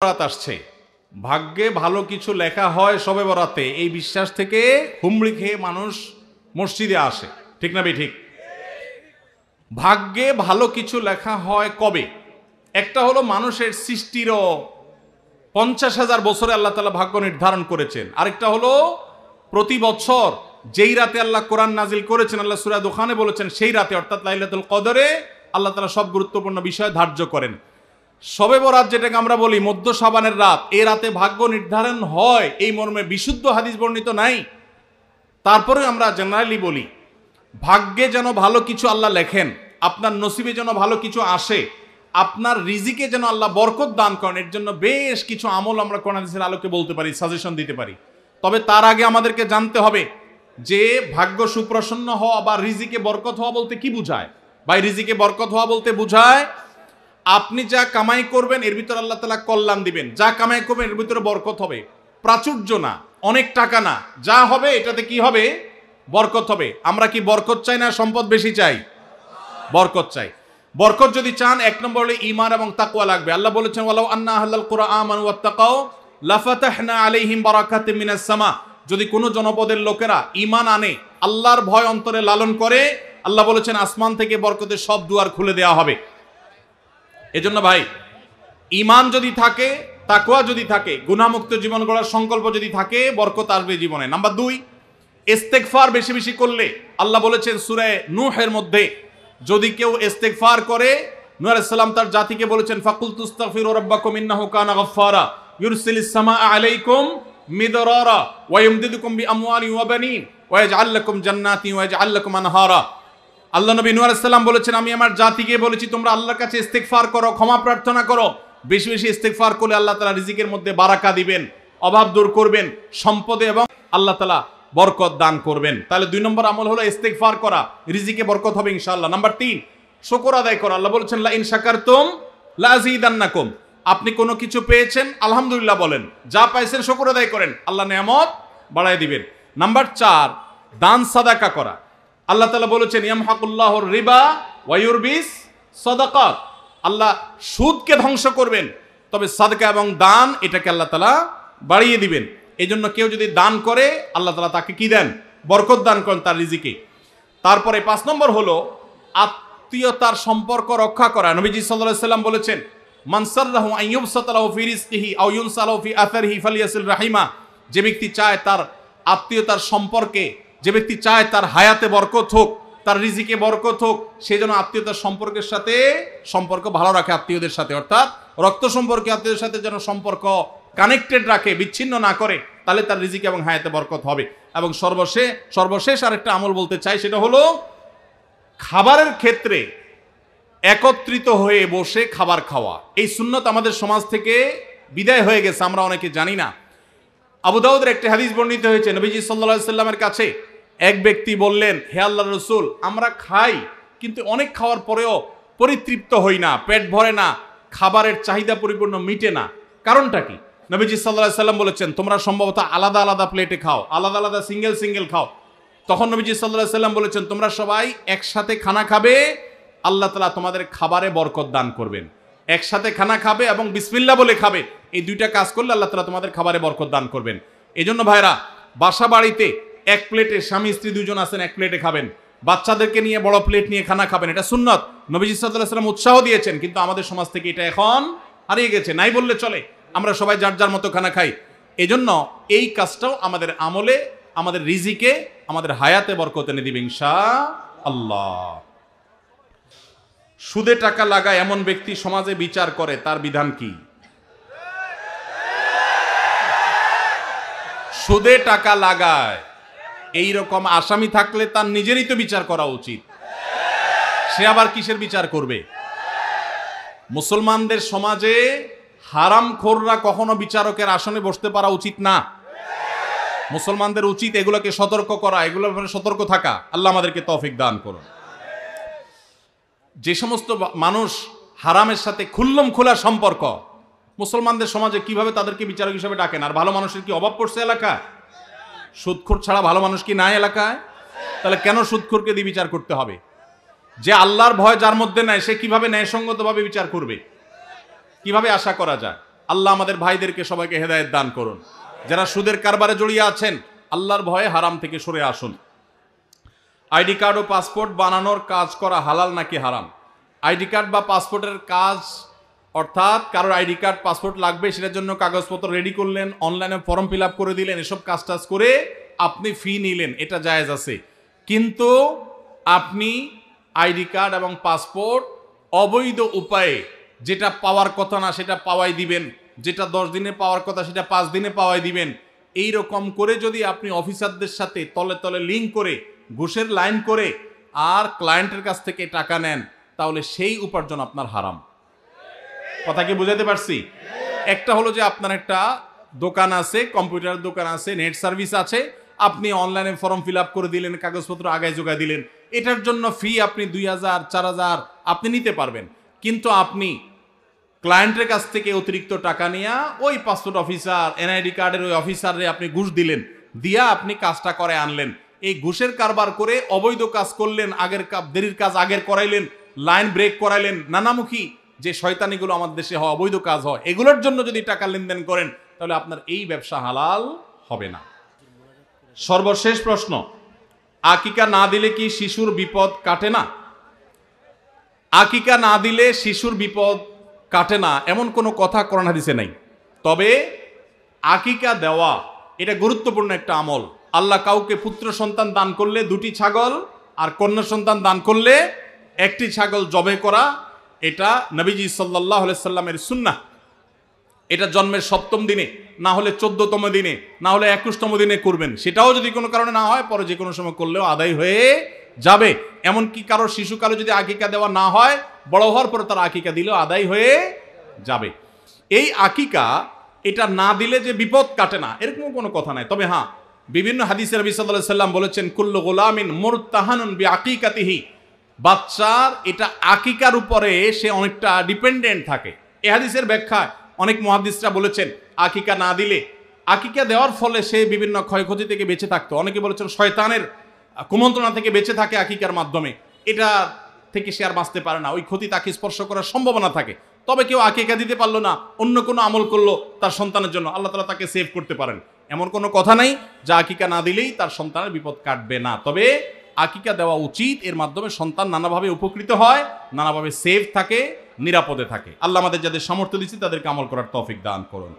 বরাত আসছে, ভাগ্যে ভালো কিছু লেখা হয় শবে বরাতে, এই বিশ্বাস থেকে হুমড়ি খেয়ে মানুষ মসজিদে আসে, ঠিক না ঠিক? ভাগ্যে ভালো কিছু লেখা হয় কবে? একটা হলো মানুষের সৃষ্টিরও 50,000 বছরে আল্লাহ তাআলা ভাগ্য নির্ধারণ করেছেন। আরেকটা হলো প্রতি বছর যেই রাতে আল্লাহ কোরআন নাজিল করেছেন, আল্লাহ সূরা দুখানে বলেছেন সেই রাতে অর্থাৎ লাইলাতুল কদরে আল্লাহ তাআলা সব গুরুত্বপূর্ণ বিষয় ধার্য করেন। শবে বরাত যেটাকে আমরা বলি মধ্য শাবানের রাত, এই রাতে ভাগ্য নির্ধারণ হয় এই মর্মে বিশুদ্ধ হাদিস বর্ণিত নাই। তারপরে আমরা জেনারেলি বলি ভাগ্যে যেন ভালো কিছু আল্লাহ লেখেন, আপনার নসিবে যেন ভালো কিছু আসে, আপনার রিজিকে যেন আল্লাহ বরকত দান করেন, এর জন্য বেশ কিছু আমল আমরা কোরআন হাদিসের আলোকে বলতে পারি, সাজেশন দিতে পারি। তবে তার আগে আমাদেরকে জানতে হবে যে ভাগ্য সুপ্রসন্ন হওয়া বা রিজিকে বরকত হওয়া বলতে কি বুঝায়। ভাই, রিজিকে বরকত হওয়া বলতে বুঝায় আপনি যা কামাই করবেন এর ভিতরে আল্লাহ তাআলা কল্যাণ দিবেন, যা কামাই করবেন এর ভিতরে বরকত হবে, প্রাচুর্য না, অনেক টাকা না, যা হবে এটাতে কি হবে? বরকত হবে। আমরা কি বরকত চাই না সম্পদ বেশি চাই? বরকত চাই। বরকত যদি চান এক নম্বর হলো ঈমান এবং তাকওয়া লাগবে। আল্লাহ বলেছেন ওয়ালাউ আন্না আহলাল কুরআন আমানু ওয়াত্তাকাও লাফাতাহনা আলাইহিম বারাকাতিম মিনাস সামা। যদি কোনো জনপদের লোকেরা ঈমান আনে, আল্লাহর ভয় অন্তরে লালন করে, আল্লাহ বলেছেন আসমান থেকে বরকতের সব দুয়ার খুলে দেওয়া হবে। এজন্য ভাই, ঈমান যদি থাকে, তাকওয়া যদি থাকে, গুনাহমুক্ত জীবন গড়ার সংকল্প যদি থাকে, বরকত আসবে জীবনে। নাম্বার 2, ইস্তেগফার বেশি বেশি করলে আল্লাহ বলেছেন সূরা নূহের মধ্যে, যদি কেউ ইস্তেগফার করে, নূহ আলাইহিস সালাম তার জাতিকে বলেছেন ফাকুলতু আস্তাগফিরু রাব্বাকুম ইন্নাহু কানা গাফফারা ইউরসিলিস সামাআ আলাইকুম মিদরারা ওয়া ইমদিদুকুম বিআমওয়ালিন ওয়া বানিন ওয়া ইয়াজআল লাকুম জান্নাতিন ওয়া ইয়াজআল লাকুম আনহারা। আল্লাহ নবী নূহ আলাইহিস সালাম বলেছেন আমি আমার জাতিকে বলেছি তোমরা আল্লাহর কাছে ইস্তেগফার করো, ক্ষমা প্রার্থনা করো। বেশি বেশি ইস্তেগফার করলে আল্লাহ তাআলা রিজিকের মধ্যে বারাকা দিবেন, অভাব দূর করবেন, সম্পদে এবং আল্লাহ তাআলা বরকত দান করবেন। তাহলে 2 নম্বর আমল হলো ইস্তেগফার করা, রিজিকে বরকত হবে ইনশাআল্লাহ। নাম্বার 3, শুকর আদায় করা। আল্লাহ বলেছেন লা ইন শাকারতুম লা আযীদান্নাকুম। আপনি কোনো কিছু পেয়েছেন আলহামদুলিল্লাহ বলেন, যা পাইছেন শুকর আদায় করেন, আল্লাহ নিয়ামত বাড়ায় দিবেন। নাম্বার 4, দান সাদাকা করা। আল্লাহ তাআলা বলেছেন ইয়ামহাকুল্লাহুর রিবা ওয়া ইউরবিস সাদাকাত। আল্লাহ সুদকে ধ্বংস করবেন, তবে সাদকা এবং দান এটাকে আল্লাহ তাআলা বাড়িয়ে দিবেন। এই জন্য কেউ যদি দান করে আল্লাহ তাআলা তাকে কি দেন? বরকত দান করেন তার রিজিকে। তারপরে 5 নম্বর হলো আত্মীয়তার সম্পর্ক রক্ষা করা। নবীজি সাল্লাল্লাহু আলাইহি সাল্লাম বলেছেন মান সাররাহু আন ইউবসাতা লাহু ফি রিজকিহি আও ইউনসালাহু ফি আথারিহি ফালিয়াসিল রাহিমা। যে ব্যক্তি চায় তার আত্মীয়তার সম্পর্কে, যে ব্যক্তি চায় তার হায়াতে বরকত হোক, তার রিজিকে বরকত হোক, সে যেন আত্মীয়তার সম্পর্কের সাথে সম্পর্ক ভালো রাখে, আত্মীয়দের সাথে অর্থাৎ রক্ত সম্পর্কে আত্মীয়দের সাথে যেন সম্পর্ক কানেক্টেড রাখে, বিচ্ছিন্ন না করে, তাহলে তার রিজিক এবং হায়াতে বরকত হবে। এবং সর্বশেষ আরেকটা আমল বলতে চাই, সেটা হলো খাবারের ক্ষেত্রে একত্রিত হয়ে বসে খাবার খাওয়া। এই সুন্নত আমাদের সমাজ থেকে বিদায় হয়ে গেছে, আমরা অনেকে জানি না। আবু দাউদের একটি হাদিস বর্ণিত হয়েছে, নবীজি সাল্লাল্লাহু আলাইহি সাল্লামের কাছে এক ব্যক্তি বললেন হে আল্লাহর রাসূল, আমরা খাই কিন্তু অনেক খাওয়ার পরেও পরিতৃপ্ত হই না, পেট ভরে না, খাবারের চাহিদা পরিপূর্ণ মিটে না, কারণটা কি? নবীজি সাল্লাল্লাহু আলাইহি সাল্লাম বলেছেন তোমরা সম্ভবত আলাদা আলাদা প্লেটে খাও, আলাদা আলাদা সিঙ্গেল খাও। তখন নবীজি সাল্লাল্লাহু আলাইহি সাল্লাম বলেছেন তোমরা সবাই একসাথে খানা খাবে, আল্লাহ তাআলা তোমাদের খাবারে বরকত দান করবেন। একসাথে খানা খাবে এবং বিসমিল্লাহ বলে খাবে, এই 2টা কাজ করলে আল্লাহ তাআলা তোমাদের খাবারে বরকত দান করবেন। এজন্য ভাইরা, বাসা বাড়িতে এক প্লেটে স্বামী স্ত্রী 2 জন আছেন, এক প্লেটে খাবেন। বাচ্চাদেরকে নিয়ে বড় প্লেট নিয়ে খানা খাবেন, এটা সুন্নত। নবীজি সাল্লাল্লাহু আলাইহি সাল্লাম উৎসাহ দিয়েছেন, কিন্তু আমাদের সমাজ থেকে এটা এখন হারিয়ে গেছে, নাই বললে চলে। আমরা সবাই যার যার মতো খানা খাই। এজন্য এই কাজটাও আমাদের আমলে, আমাদের রিজিকে, আমাদের হায়াতে বরকত এনে দিবে ইনশাআল্লাহ। সুদে টাকা লাগায় এমন ব্যক্তি সমাজে বিচার করে, তার বিধান কি? সুদে টাকা লাগায় এই রকম আসামি থাকলে তার নিজেরই তো বিচার করা উচিত, সে আবার কিসের বিচার করবে? মুসলমানদের সমাজে হারামখোররা কখনো বিচারকের আসনে বসতে পারা উচিত না। মুসলমানদের উচিত এগুলোকে সতর্ক করা, এগুলোর ব্যাপারে সতর্ক থাকা। আল্লাহ আমাদেরকে তৌফিক দান করুন। যে সমস্ত মানুষ হারামের সাথে খুল্লম খোলা সম্পর্ক, মুসলমানদের সমাজে কিভাবে তাদেরকে বিচারক হিসেবে ডাকেন? আর ভালো মানুষের কি অভাব পড়ছে এলাকায়? সুদখোর ছাড়া ভালো মানুষ কি নাই এলাকায়? তাহলে কেন সুদখোরকে দিয়ে বিচার করতে হবে? যে আল্লাহর ভয় যার মধ্যে নাই, সে কিভাবে ন্যায়সঙ্গতভাবে বিচার করবে? কিভাবে আশা করা যায়? আল্লাহ আমাদের ভাইদেরকে সবাইকে হেদায়েত দান করুন। যারা সুদের কারবারে জড়িয়ে আছেন, আল্লাহর ভয়ে হারাম থেকে সরে আসুন। আইডি কার্ড ও পাসপোর্ট বানানোর কাজ করা হালাল নাকি হারাম? আইডি কার্ড বা পাসপোর্টের কাজ, অর্থাৎ কারোর আইডি কার্ড পাসপোর্ট লাগবে, সেটার জন্য কাগজপত্র রেডি করলেন, অনলাইনে ফর্ম ফিল আপ করে দিলেন, এসব কাজ টাজ করে আপনি ফি নিলেন, এটা জায়েজ আছে। কিন্তু আপনি আইডি কার্ড এবং পাসপোর্ট অবৈধ উপায়ে যেটা পাওয়ার কথা না সেটা পাওয়াই দিবেন, যেটা 10 দিনে পাওয়ার কথা সেটা 5 দিনে পাওয়াই দিবেন, এই রকম করে যদি আপনি অফিসারদের সাথে তলে তলে লিঙ্ক করে ঘুষের লাইন করে আর ক্লায়েন্টের কাছ থেকে টাকা নেন, তাহলে সেই উপার্জন আপনার হারাম। কথা কি বুঝাতে পারছি? একটা হলো যে আপনার একটা দোকান আছে, কম্পিউটার দোকান আছে, নেট সার্ভিস আছে, আপনি অনলাইনে ফর্ম ফিল আপ করে দিলেন, কাগজপত্র আগায় যোগায় দিলেন, এটার জন্য ফি আপনি 2000 4000 আপনি নিতে পারবেন। কিন্তু আপনি ক্লায়েন্টের কাছ থেকে অতিরিক্ত টাকা নিয়ে ওই পাসপোর্ট অফিসার, এনআইডি কার্ডের ওই অফিসারে আপনি ঘুষ দিলেন, দিয়া আপনি কাজটা করে আনলেন। এই ঘুষের কারবার করে অবৈধ কাজ করলেন, আগের দেরির কাজ আগের করাইলেন, লাইন ব্রেক করাইলেন, নানামুখী যে শয়তানিগুলো আমাদের দেশে হয়, অবৈধ কাজ হয়, এগুলোর জন্য যদি টাকা লেনদেন করেন, তাহলে আপনার এই ব্যবসা হালাল হবে না। সর্বশেষ প্রশ্ন, আকিকা না দিলে কি শিশুর বিপদ কাটে না? আকিকা না দিলে শিশুর বিপদ কাটে না এমন কোনো কথা কোরআন হাদিসে নাই। তবে আকিকা দেওয়া এটা গুরুত্বপূর্ণ একটা আমল। আল্লাহ কাউকে পুত্র সন্তান দান করলে 2টি ছাগল, আর কন্যা সন্তান দান করলে 1টি ছাগল জবে করা, এটা নবীজি সাল্লাল্লাহু আলাইহি সাল্লামের সুন্নাহ। এটা জন্মের 7ম দিনে, না হলে 14তম দিনে, না হলে 21তম দিনে করবেন। সেটাও যদি কোনো কারণে না হয়, পরে যে কোনো সময় করলেও আদায় হয়ে যাবে। এমনকি কারোর শিশুকালে যদি আকিকা দেওয়া না হয়, বড় হওয়ার পরে তার আকিকা দিলেও আদায় হয়ে যাবে। এই আকিকা এটা না দিলে যে বিপদ কাটে না এরকম কোনো কথা নাই। তবে হ্যাঁ, বিভিন্ন হাদিসে নবী সাল্লাল্লাহু আলাইহি সাল্লাম বলেছেন, কুল্লু গুলামিন মুরতাহানুন বিআকিকাতিহি, বাচ্চার এটা আকিকার উপরে সে অনেকটা ডিপেন্ডেন্ট থাকে। এই হাদিসের ব্যাখ্যায় অনেক মুহাদ্দিসরা বলেছেন, আকিকা না দিলে, আকিকা দেওয়ার ফলে সে বিভিন্ন ক্ষয়ক্ষতি থেকে বেঁচে থাকতো। অনেকে বলেছেন শয়তানের কুমন্ত্রণা থেকে বেঁচে থাকে আকিকার মাধ্যমে, এটা থেকে সে আর বাঁচতে পারে না, ওই ক্ষতি তাকে স্পর্শ করার সম্ভাবনা থাকে। তবে কেউ আকিকা দিতে পারলো না, অন্য কোনো আমল করলো তার সন্তানের জন্য, আল্লাহ তাআলা তাকে সেভ করতে পারেন। এমন কোনো কথা নাই যে আকিকা না দিলেই তার সন্তানের বিপদ কাটবে না। তবে আকিকা দেওয়া উচিত, এর মাধ্যমে সন্তান নানাভাবে উপকৃত হয়, নানাভাবে সেভ থাকে, নিরাপদে থাকে। আল্লাহ আমাদের যাদের সামর্থ্য দিচ্ছে তাদেরকে আমল করার তৌফিক দান করুন।